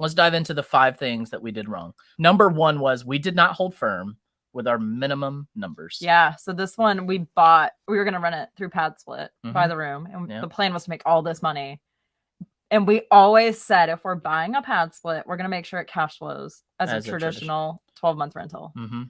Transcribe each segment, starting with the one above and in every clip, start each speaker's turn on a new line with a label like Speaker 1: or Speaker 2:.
Speaker 1: Let's dive into the 5 things that we did wrong. Number 1 was we did not hold firm with our minimum numbers.
Speaker 2: Yeah. So this one we were going to run it through pad split by the room. And the plan was to make all this money. And we always said, if we're buying a pad split, we're going to make sure it cash flows as a traditional 12-month rental.
Speaker 1: Mm-hmm.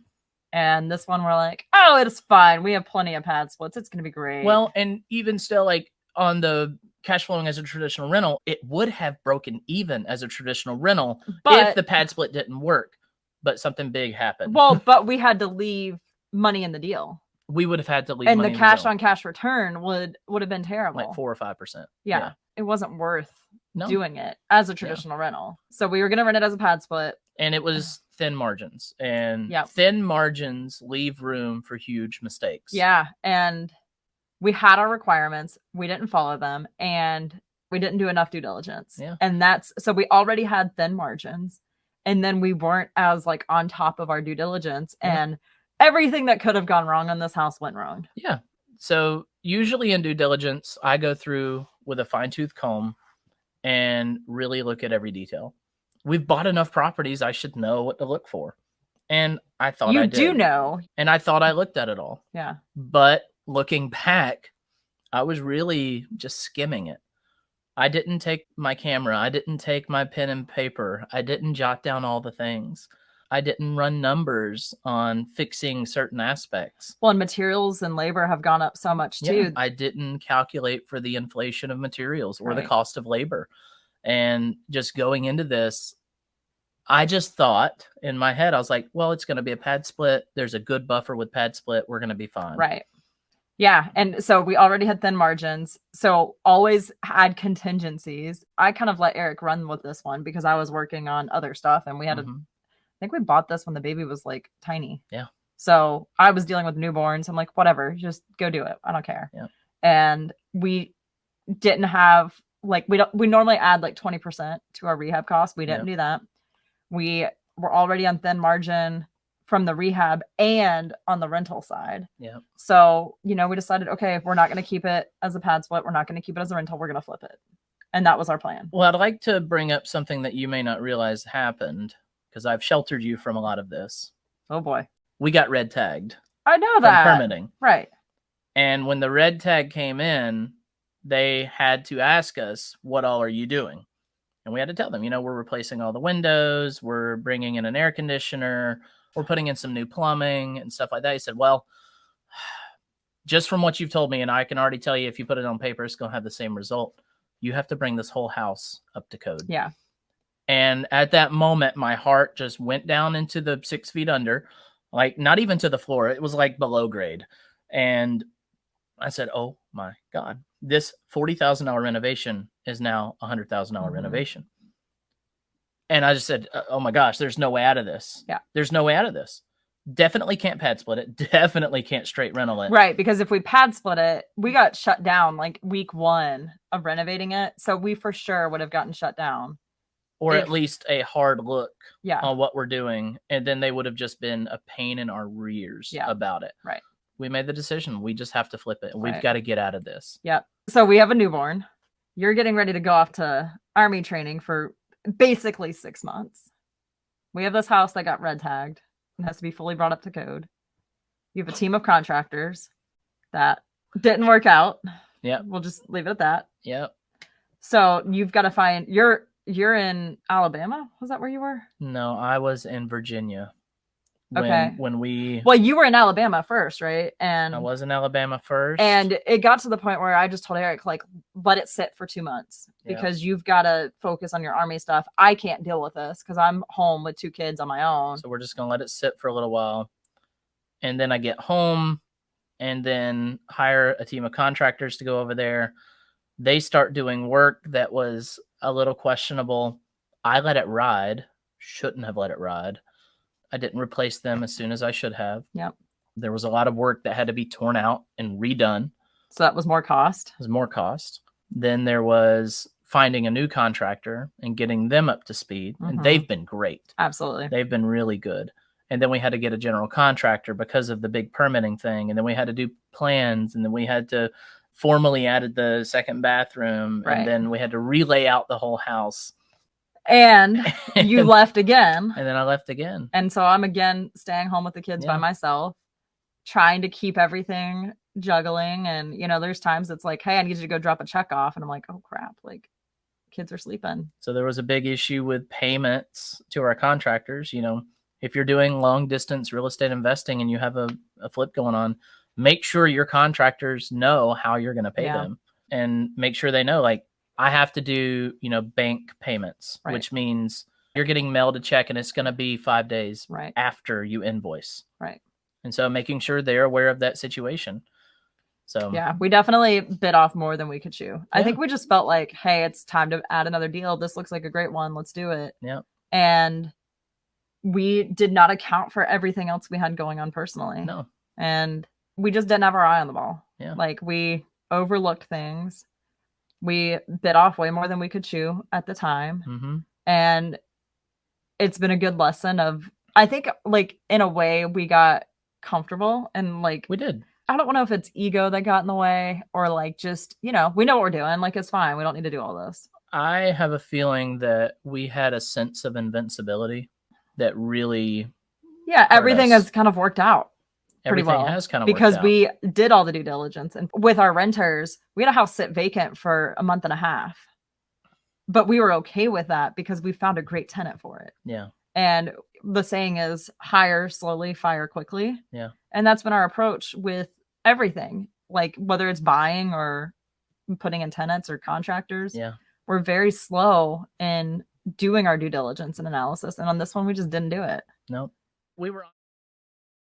Speaker 2: And this one, we're like, oh, it's fine. We have plenty of pad splits. It's going to be great.
Speaker 1: Well, and even still, like on the cash flowing as a traditional rental, it would have broken even as a traditional rental if the pad split didn't work. But something big happened.
Speaker 2: Well, but we had to leave money in the deal.
Speaker 1: We would have had to leave
Speaker 2: money
Speaker 1: in
Speaker 2: the cash on cash return would have been terrible.
Speaker 1: Like 4 or 5%.
Speaker 2: Yeah. It wasn't worth doing it as a traditional rental. So we were going to rent it as a pad split.
Speaker 1: And it was thin margins. And thin margins leave room for huge mistakes.
Speaker 2: Yeah. And we had our requirements. We didn't follow them. And we didn't do enough due diligence.
Speaker 1: Yeah.
Speaker 2: And so we already had thin margins. And then we weren't as like on top of our due diligence. And everything that could have gone wrong on this house went wrong.
Speaker 1: Yeah. So usually in due diligence, I go through with a fine-tooth comb and really look at every detail. We've bought enough properties, I should know what to look for. And I thought I did.
Speaker 2: You do know.
Speaker 1: And I thought I looked at it all.
Speaker 2: Yeah.
Speaker 1: But looking back, I was really just skimming it. I didn't take my camera. I didn't take my pen and paper. I didn't jot down all the things. I didn't run numbers on fixing certain aspects.
Speaker 2: Well, and materials and labor have gone up so much too.
Speaker 1: Yeah, I didn't calculate for the inflation of materials or the cost of labor. And just going into this, I just thought in my head, I was like, well, it's going to be a pad split. There's a good buffer with pad split. We're going to be fine.
Speaker 2: Right. Yeah. And so we already had thin margins. So always had contingencies. I kind of let Eric run with this one because I was working on other stuff and we had I think we bought this when the baby was like tiny.
Speaker 1: Yeah.
Speaker 2: So I was dealing with newborns. I'm like, whatever, just go do it. I don't care.
Speaker 1: Yeah.
Speaker 2: And we didn't have like, we normally add like 20% to our rehab costs. We didn't do that. We were already on thin margin from the rehab and on the rental side.
Speaker 1: Yeah.
Speaker 2: So, we decided, okay, if we're not going to keep it as a pad split, we're not going to keep it as a rental, we're going to flip it. And that was our plan.
Speaker 1: Well, I'd like to bring up something that you may not realize happened, because I've sheltered you from a lot of this.
Speaker 2: Oh boy.
Speaker 1: We got red tagged.
Speaker 2: I know that.
Speaker 1: From permitting.
Speaker 2: Right.
Speaker 1: And when the red tag came in, they had to ask us, what all are you doing? And we had to tell them, we're replacing all the windows. We're bringing in an air conditioner. We're putting in some new plumbing and stuff like that. He said, well, just from what you've told me, and I can already tell you, if you put it on paper, it's going to have the same result. You have to bring this whole house up to code.
Speaker 2: Yeah.
Speaker 1: And at that moment, my heart just went down into the 6 feet under, like not even to the floor. It was like below grade. And I said, oh my God, this $40,000 renovation is now a $100,000 renovation. And I just said, oh my gosh, there's no way out of this.
Speaker 2: Yeah.
Speaker 1: There's no way out of this. Definitely can't pad split it. Definitely can't straight rental it.
Speaker 2: Right. Because if we pad split it, we got shut down like week 1 of renovating it. So we for sure would have gotten shut down.
Speaker 1: Or at least a hard look on what we're doing. And then they would have just been a pain in our rears about it.
Speaker 2: Right.
Speaker 1: We made the decision. We just have to flip it. We've got to get out of this.
Speaker 2: Yep. So we have a newborn. You're getting ready to go off to Army training for basically 6 months. We have this house that got red tagged and has to be fully brought up to code. You have a team of contractors that didn't work out.
Speaker 1: Yeah.
Speaker 2: We'll just leave it at that.
Speaker 1: Yep.
Speaker 2: So you've got to find you're in Alabama? Was that where you were?
Speaker 1: No, I was in Virginia. When
Speaker 2: Well, you were in Alabama first, right? And
Speaker 1: I was in Alabama first.
Speaker 2: And it got to the point where I just told Eric, like, let it sit for 2 months because you've got to focus on your Army stuff. I can't deal with this because I'm home with 2 kids on my own.
Speaker 1: So we're just going to let it sit for a little while. And then I get home and then hire a team of contractors to go over there. They start doing work that was a little questionable. I let it ride. Shouldn't have let it ride. I didn't replace them as soon as I should have.
Speaker 2: Yep.
Speaker 1: There was a lot of work that had to be torn out and redone.
Speaker 2: So that was more cost.
Speaker 1: It was more cost. Then there was finding a new contractor and getting them up to speed. And they've been great.
Speaker 2: Absolutely.
Speaker 1: They've been really good. And then we had to get a general contractor because of the big permitting thing. And then we had to do plans. And then we had to formally added the second bathroom.
Speaker 2: Right.
Speaker 1: And then we had to relay out the whole house.
Speaker 2: And you
Speaker 1: And-
Speaker 2: left again.
Speaker 1: And then I left again.
Speaker 2: And so I'm again staying home with the kids by
Speaker 1: Yeah.
Speaker 2: myself, trying to keep everything juggling. And, you know, there's times it's like, hey, I need you to go drop a check off. And I'm like, oh crap, like kids are sleeping.
Speaker 1: So there was a big issue with payments to our contractors. You know, if you're doing long distance real estate investing and you have a flip going on, make sure your contractors know how you're going to pay
Speaker 2: Yeah.
Speaker 1: them, and make sure they know, like, I have to do, you know, bank payments,
Speaker 2: Right.
Speaker 1: which means you're getting mailed a check and it's going to be 5 days
Speaker 2: Right.
Speaker 1: after you invoice.
Speaker 2: Right.
Speaker 1: And so making sure they're aware of that situation. So
Speaker 2: Yeah, we definitely bit off more than we could chew. I
Speaker 1: Yeah.
Speaker 2: think we just felt like, hey, it's time to add another deal. This looks like a great one. Let's do it.
Speaker 1: Yeah.
Speaker 2: And we did not account for everything else we had going on personally.
Speaker 1: No.
Speaker 2: And we just didn't have our eye on the ball.
Speaker 1: Yeah.
Speaker 2: Like we overlooked things. We bit off way more than we could chew at the time.
Speaker 1: Mm-hmm.
Speaker 2: And it's been a good lesson of, I think, like, in a way, we got comfortable and like
Speaker 1: We did.
Speaker 2: I don't know if it's ego that got in the way or like just, you know, we know what we're doing. Like, it's fine. We don't need to do all this.
Speaker 1: I have a feeling that we had a sense of invincibility that really,
Speaker 2: Yeah, everything
Speaker 1: us.
Speaker 2: has kind of worked out pretty
Speaker 1: everything
Speaker 2: well
Speaker 1: has kind of
Speaker 2: because
Speaker 1: worked out.
Speaker 2: we did all the due diligence. And with our renters, we had a house sit vacant for a month and a half. But we were okay with that because we found a great tenant for it.
Speaker 1: Yeah.
Speaker 2: And the saying is hire slowly, fire quickly.
Speaker 1: Yeah.
Speaker 2: And that's been our approach with everything, like whether it's buying or putting in tenants or contractors.
Speaker 1: Yeah.
Speaker 2: We're very slow in doing our due diligence and analysis. And on this one, we just didn't do it.
Speaker 1: Nope. We were